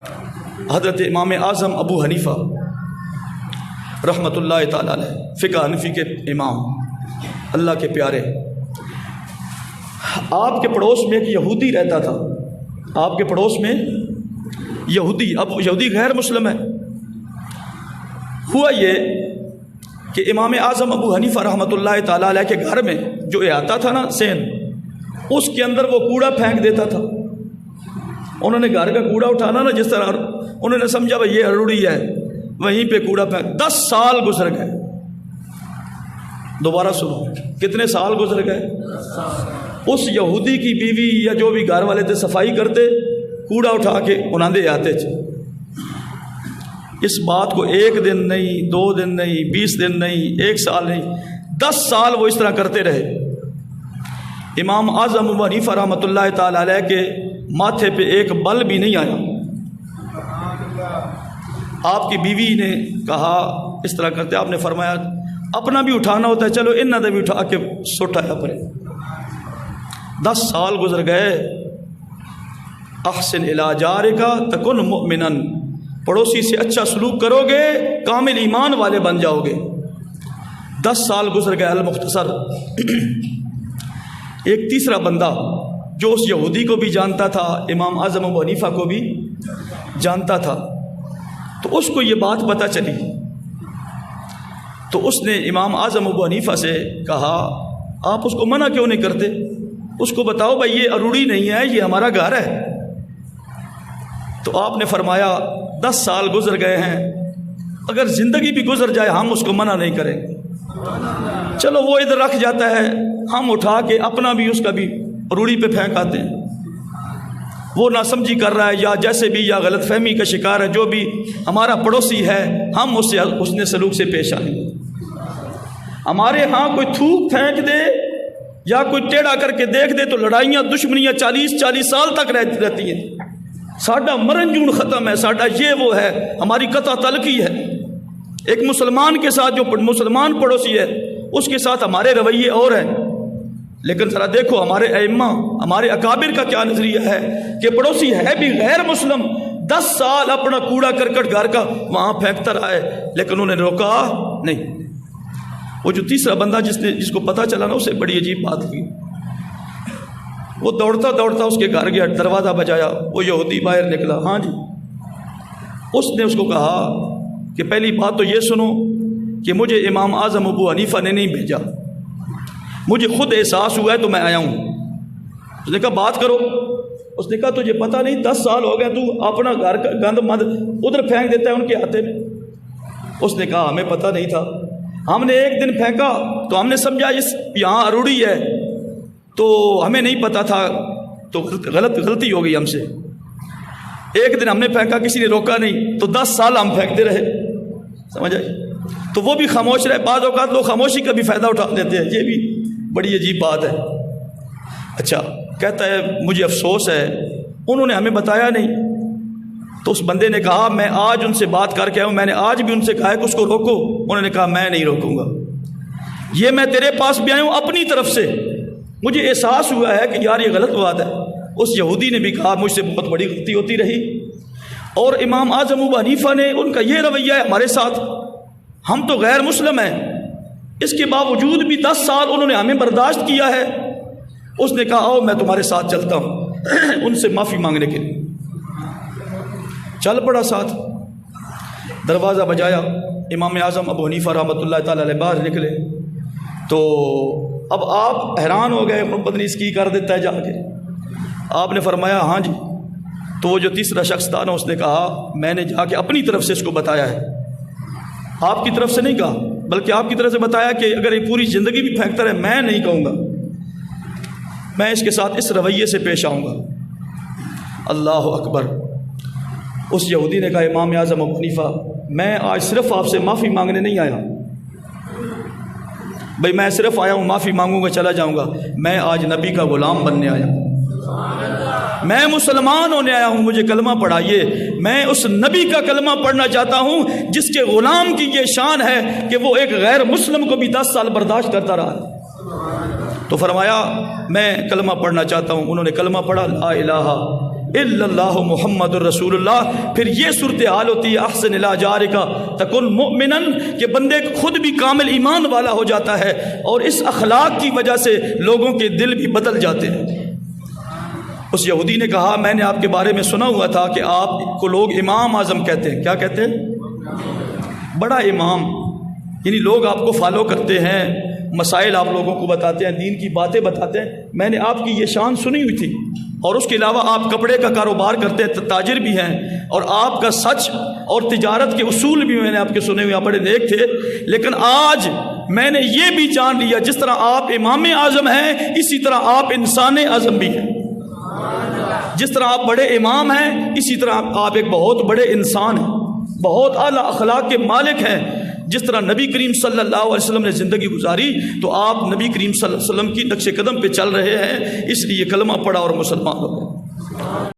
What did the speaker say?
حضرت امام اعظم ابو حنیفہ رحمۃ اللہ تعالیٰ علیہ، فقہ حنفی کے امام، اللہ کے پیارے، آپ کے پڑوس میں ایک یہودی رہتا تھا۔ آپ کے پڑوس میں یہودی، اب یہودی غیر مسلم ہے۔ ہوا یہ کہ امام اعظم ابو حنیفہ رحمۃ اللہ تعالیٰ علیہ کے گھر میں جو احاطہ تھا نا سین، اس کے اندر وہ کوڑا پھینک دیتا تھا۔ انہوں نے گھر کا کوڑا اٹھانا نا، جس طرح انہوں نے سمجھا بھائی یہ اروڑی ہے، وہیں پہ کوڑا پھینک۔ 10 سال گزر گئے۔ دوبارہ سنو، کتنے سال گزر گئے؟ اس یہودی کی بیوی یا جو بھی گھر والے تھے صفائی کرتے، کوڑا اٹھا کے انہاں دے آتے تھے۔ اس بات کو 1 دن نہیں، 2 دن نہیں، 20 دن نہیں، 1 سال نہیں، 10 سال وہ اس طرح کرتے رہے۔ امام اعظم ابو حنیفہ رحمۃ اللہ تعالی علیہ کے ماتھے پہ ایک بل بھی نہیں آیا۔ آپ کی بیوی نے کہا اس طرح کرتے، آپ نے فرمایا اپنا بھی اٹھانا ہوتا ہے، چلو انہاں دے بھی اٹھا کے سٹایا پڑے۔ 10 سال گزر گئے۔ احسن الی جارک تکن مؤمنا، پڑوسی سے اچھا سلوک کرو گے کامل ایمان والے بن جاؤ گے۔ 10 سال گزر گئے۔ المختصر ایک تیسرا بندہ جو اس یہودی کو بھی جانتا تھا، امام اعظم ابو حنیفہ کو بھی جانتا تھا، تو اس کو یہ بات پتہ چلی، تو اس نے امام اعظم ابو حنیفہ سے کہا آپ اس کو منع کیوں نہیں کرتے؟ اس کو بتاؤ بھائی یہ اروڑی نہیں ہے، یہ ہمارا گھر ہے۔ تو آپ نے فرمایا 10 سال گزر گئے ہیں، اگر زندگی بھی گزر جائے ہم اس کو منع نہیں کریں گے۔ چلو وہ ادھر رکھ جاتا ہے، ہم اٹھا کے اپنا بھی اس کا بھی روڑی پہ پھینک آتے ہیں۔ وہ نہ سمجھی کر رہا ہے یا جیسے بھی، یا غلط فہمی کا شکار ہے، جو بھی ہمارا پڑوسی ہے ہم اس سے حسن سلوک سے پیش آئیں گے۔ ہمارے ہاں کوئی تھوک پھینک دے یا کوئی ٹیڑھا کر کے دیکھ دے تو لڑائیاں دشمنیاں 40 سال تک رہتی ہیں۔ ساڈا مرن جون ختم ہے، ساڈا یہ وہ ہے، ہماری قطع تعلقی ہے۔ ایک مسلمان کے ساتھ جو مسلمان پڑوسی ہے اس کے ساتھ ہمارے رویے اور ہیں، لیکن ذرا دیکھو ہمارے ائمہ، ہمارے اکابر کا کیا نظریہ ہے کہ پڑوسی ہے بھی غیر مسلم، 10 سال اپنا کوڑا کرکٹ گھر کا وہاں پھینکتا رہا ہے، لیکن انہوں نے روکا نہیں۔ وہ جو تیسرا بندہ جس کو پتہ چلا نا، اسے بڑی عجیب بات ہوئی۔ وہ دوڑتا دوڑتا اس کے گھر گیا، دروازہ بجایا، وہ یہودی باہر نکلا۔ ہاں جی۔ اس نے اس کو کہا کہ پہلی بات تو یہ سنو کہ مجھے امام اعظم ابو حنیفہ نے نہیں بھیجا، مجھے خود احساس ہوا ہے تو میں آیا ہوں۔ اس نے کہا بات کرو۔ اس نے کہا تجھے پتہ نہیں 10 سال ہو گئے تو اپنا گھر کا گند مند ادھر پھینک دیتا ہے ان کے ہاتھے میں۔ اس نے کہا ہمیں پتہ نہیں تھا، ہم نے ایک دن پھینکا تو ہم نے سمجھا یہاں اروڑی ہے، تو ہمیں نہیں پتہ تھا، تو غلطی ہو گئی ہم سے۔ ایک دن ہم نے پھینکا، کسی نے روکا نہیں، تو 10 سال ہم پھینکتے رہے۔ سمجھ آئی؟ تو وہ بھی خاموش رہے۔ بعض اوقات لوگ خاموشی کا بھی فائدہ اٹھا لیتے ہیں، یہ بھی بڑی عجیب بات ہے۔ اچھا، کہتا ہے مجھے افسوس ہے انہوں نے ہمیں بتایا نہیں۔ تو اس بندے نے کہا میں آج ان سے بات کر کے آیا ہوں، میں نے آج بھی ان سے کہا ہے کہ اس کو روکو۔ انہوں نے کہا میں نہیں روکوں گا، یہ میں تیرے پاس بھی آیا ہوں اپنی طرف سے، مجھے احساس ہوا ہے کہ یار یہ غلط بات ہے۔ اس یہودی نے بھی کہا مجھ سے بہت بڑی غلطی ہوتی رہی، اور امام اعظم ابو حنیفہ نے ان کا یہ رویہ ہے ہمارے ساتھ، ہم تو غیر مسلم ہیں، اس کے باوجود بھی 10 سال انہوں نے ہمیں برداشت کیا ہے۔ اس نے کہا آؤ میں تمہارے ساتھ چلتا ہوں ان سے معافی مانگنے کے لیے۔ چل پڑا ساتھ، دروازہ بجایا، امام اعظم ابو حنیفہ رحمۃ اللہ تعالی علیہ باہر نکلے، تو اب آپ حیران ہو گئے، پتہ نہیں اس کی کر دیتا ہے جا کے۔ آپ نے فرمایا ہاں جی۔ تو وہ جو تیسرا شخص تھا نا، اس نے کہا میں نے جا کے اپنی طرف سے اس کو بتایا ہے، آپ کی طرف سے نہیں کہا، بلکہ آپ کی طرف سے بتایا کہ اگر یہ پوری زندگی بھی پھینکتا رہے میں نہیں کہوں گا، میں اس کے ساتھ اس رویے سے پیش آؤں گا۔ اللہ اکبر۔ اس یہودی نے کہا امام اعظم ابو حنیفہ میں آج صرف آپ سے معافی مانگنے نہیں آیا، بھئی میں صرف آیا ہوں معافی مانگوں گا چلا جاؤں گا، میں آج نبی کا غلام بننے آیا ہوں، میں مسلمان ہونے آیا ہوں، مجھے کلمہ پڑھائیے، میں اس نبی کا کلمہ پڑھنا چاہتا ہوں جس کے غلام کی یہ شان ہے کہ وہ ایک غیر مسلم کو بھی 10 سال برداشت کرتا رہا۔ تو فرمایا میں کلمہ پڑھنا چاہتا ہوں۔ انہوں نے کلمہ پڑھا، لا الہ الا اللہ محمد الرسول اللہ. پھر یہ صورتحال ہوتی ہے احسن الی جارک تکن مؤمنا کہ بندے خود بھی کامل ایمان والا ہو جاتا ہے اور اس اخلاق کی وجہ سے لوگوں کے دل بھی بدل جاتے ہیں. اس یہودی نے کہا میں نے آپ کے بارے میں سنا ہوا تھا کہ آپ کو لوگ امام اعظم کہتے ہیں. کیا کہتے ہیں؟ بڑا امام. یعنی لوگ آپ کو فالو کرتے ہیں، مسائل آپ لوگوں کو بتاتے ہیں، دین کی باتیں بتاتے ہیں. میں نے آپ کی یہ شان سنی ہوئی تھی. اور اس کے علاوہ آپ کپڑے کا کاروبار کرتے ہیں، تاجر بھی ہیں، اور آپ کا سچ اور تجارت کے اصول بھی میں نے آپ کے سنے ہوئے، آپ بڑے نیک تھے. لیکن آج میں نے یہ بھی جان لیا جس طرح آپ امام اعظم ہیں اسی طرح آپ انسان اعظم بھی ہیں. جس طرح آپ بڑے امام ہیں اسی طرح آپ ایک بہت بڑے انسان ہیں، بہت اعلیٰ اخلاق کے مالک ہیں. جس طرح نبی کریم صلی اللہ علیہ وسلم نے زندگی گزاری تو آپ نبی کریم صلی اللہ علیہ وسلم کی نقش قدم پہ چل رہے ہیں، اس لیے کلمہ پڑھا اور مسلمان ہو گئے.